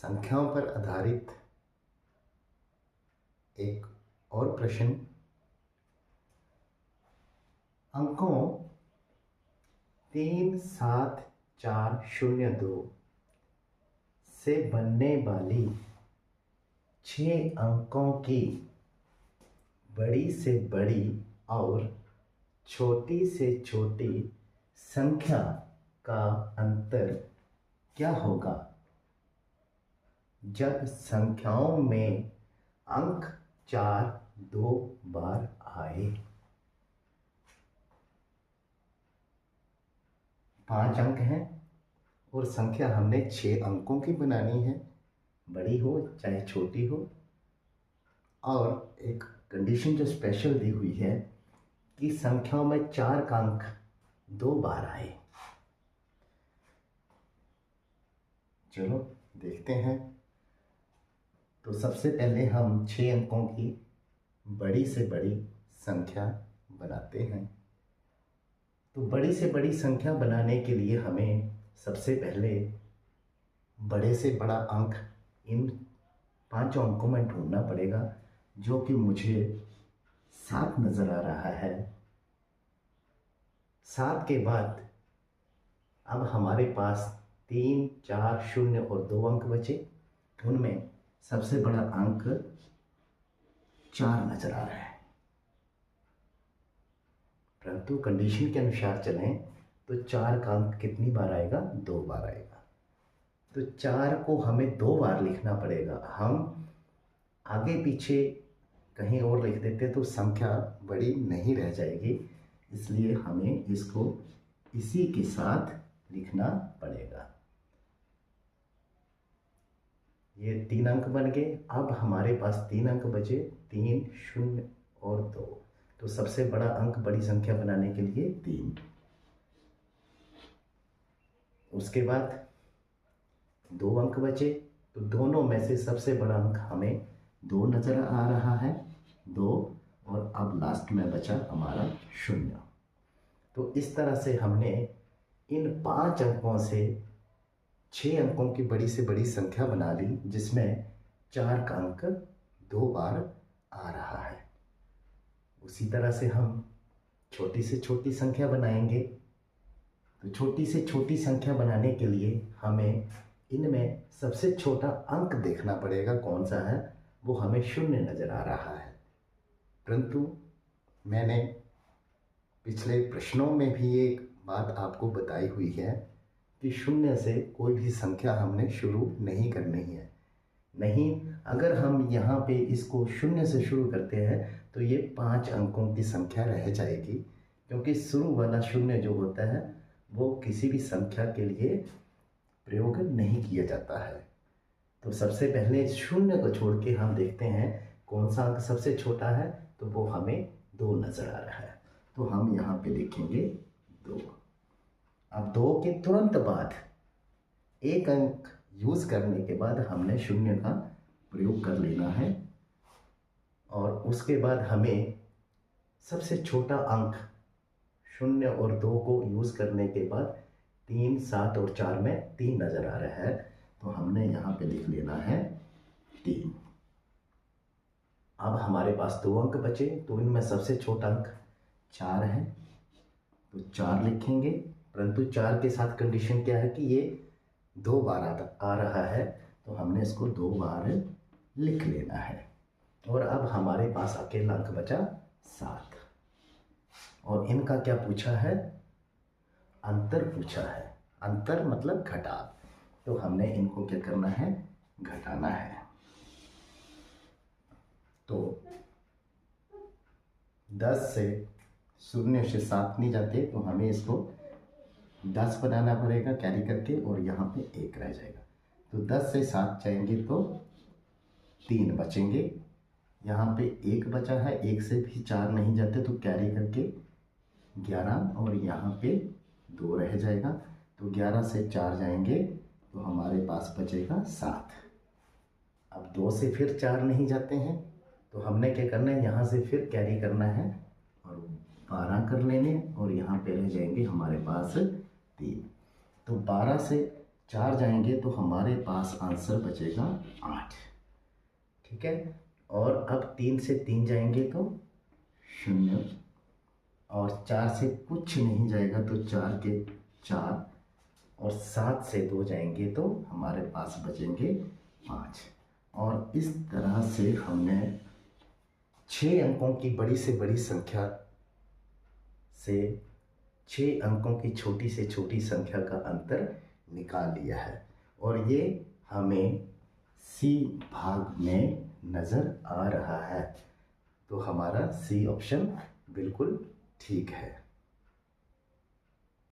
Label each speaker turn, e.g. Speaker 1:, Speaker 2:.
Speaker 1: संख्याओं पर आधारित एक और प्रश्न। अंकों 37402 से बनने वाली 6 अंकों की बड़ी से बड़ी और छोटी से छोटी संख्या का अंतर क्या होगा जब संख्याओं में अंक 4 2 बार आए। 5 अंक हैं और संख्या हमने 6 अंकों की बनानी है, बड़ी हो चाहे छोटी हो। और एक कंडीशन जो स्पेशल दी हुई है कि संख्याओं में 4 का अंक 2 बार आए। चलो देखते हैं। तो सबसे पहले हम 6 अंकों की बड़ी से बड़ी संख्या बनाते हैं। तो बड़ी से बड़ी संख्या बनाने के लिए हमें सबसे पहले बड़े से बड़ा अंक इन 5 अंकों में ढूंढना पड़ेगा, जो कि मुझे 7 नज़र आ रहा है। 7 के बाद अब हमारे पास 3 4 0 और 2 अंक बचे। उनमें सबसे बड़ा अंक 4 नज़र आ रहा है, परंतु कंडीशन के अनुसार चलें तो 4 का अंक कितनी बार आएगा? 2 बार आएगा। तो 4 को हमें 2 बार लिखना पड़ेगा। हम आगे पीछे कहीं और लिख देते तो संख्या बड़ी नहीं रह जाएगी, इसलिए हमें इसको इसी के साथ लिखना पड़ेगा। ये 3 अंक बन गए। अब हमारे पास 3 अंक बचे, 3 0 और 2। तो सबसे बड़ा अंक बड़ी संख्या बनाने के लिए 3। उसके बाद 2 अंक बचे, तो दोनों में से सबसे बड़ा अंक हमें 2 नज़र आ रहा है, 2। और अब लास्ट में बचा हमारा 0। तो इस तरह से हमने इन 5 अंकों से 6 अंकों की बड़ी से बड़ी संख्या बना ली, जिसमें 4 का अंक 2 बार आ रहा है। उसी तरह से हम छोटी से छोटी संख्या बनाएंगे। तो छोटी से छोटी संख्या बनाने के लिए हमें इनमें सबसे छोटा अंक देखना पड़ेगा कौन सा है। वो हमें 0 नज़र आ रहा है, परंतु मैंने पिछले प्रश्नों में भी एक बात आपको बताई हुई है कि 0 से कोई भी संख्या हमने शुरू नहीं करनी है। नहीं, अगर हम यहाँ पे इसको 0 से शुरू करते हैं तो ये 5 अंकों की संख्या रह जाएगी, क्योंकि शुरू वाला 0 जो होता है वो किसी भी संख्या के लिए प्रयोग नहीं किया जाता है। तो सबसे पहले 0 को छोड़ के हम देखते हैं कौन सा अंक सबसे छोटा है, तो वो हमें 2 नज़र आ रहा है। तो हम यहाँ पे लिखेंगे 2। अब 2 के तुरंत बाद 1 अंक यूज़ करने के बाद हमने 0 का प्रयोग कर लेना है। और उसके बाद हमें सबसे छोटा अंक 0 और 2 को यूज़ करने के बाद 3 7 और 4 में 3 नज़र आ रहा है, तो हमने यहाँ पे लिख लेना है 3। अब हमारे पास 2 अंक बचे, तो इनमें सबसे छोटा अंक 4 है, तो 4 लिखेंगे। परंतु 4 के साथ कंडीशन क्या है कि ये 2 बार आ रहा है, तो हमने इसको 2 बार लिख लेना है। और अब हमारे पास अकेला अंक बचा 7। और इनका क्या पूछा है? अंतर पूछा है। अंतर मतलब घटाव। तो हमने इनको क्या करना है? घटाना है। तो 10 से 0 से 7 नहीं जाते, तो हमें इसको 10 बनाना पड़ेगा कैरी करके, और यहाँ पे 1 रह जाएगा। तो 10 से 7 जाएंगे तो 3 बचेंगे। यहाँ पे 1 बचा है, 1 से भी 4 नहीं जाते, तो कैरी करके 11, और यहाँ पे 2 रह जाएगा। तो 11 से 4 जाएंगे तो हमारे पास बचेगा 7। अब 2 से फिर 4 नहीं जाते हैं, तो हमने क्या करना है? यहाँ से फिर कैरी करना है और 12 कर लेने, और यहाँ पे रह जाएंगे हमारे पास 3। तो 12 से 4 जाएंगे तो हमारे पास आंसर बचेगा 8। ठीक है, और अब 3 से 3 जाएंगे तो 0, और 4 से कुछ नहीं जाएगा तो 4 के 4, और 7 से 2 जाएंगे तो हमारे पास बचेंगे 5। और इस तरह से हमने 6 अंकों की बड़ी से बड़ी संख्या से 6 अंकों की छोटी से छोटी संख्या का अंतर निकाल लिया है, और ये हमें सी भाग में नज़र आ रहा है। तो हमारा सी ऑप्शन बिल्कुल ठीक है।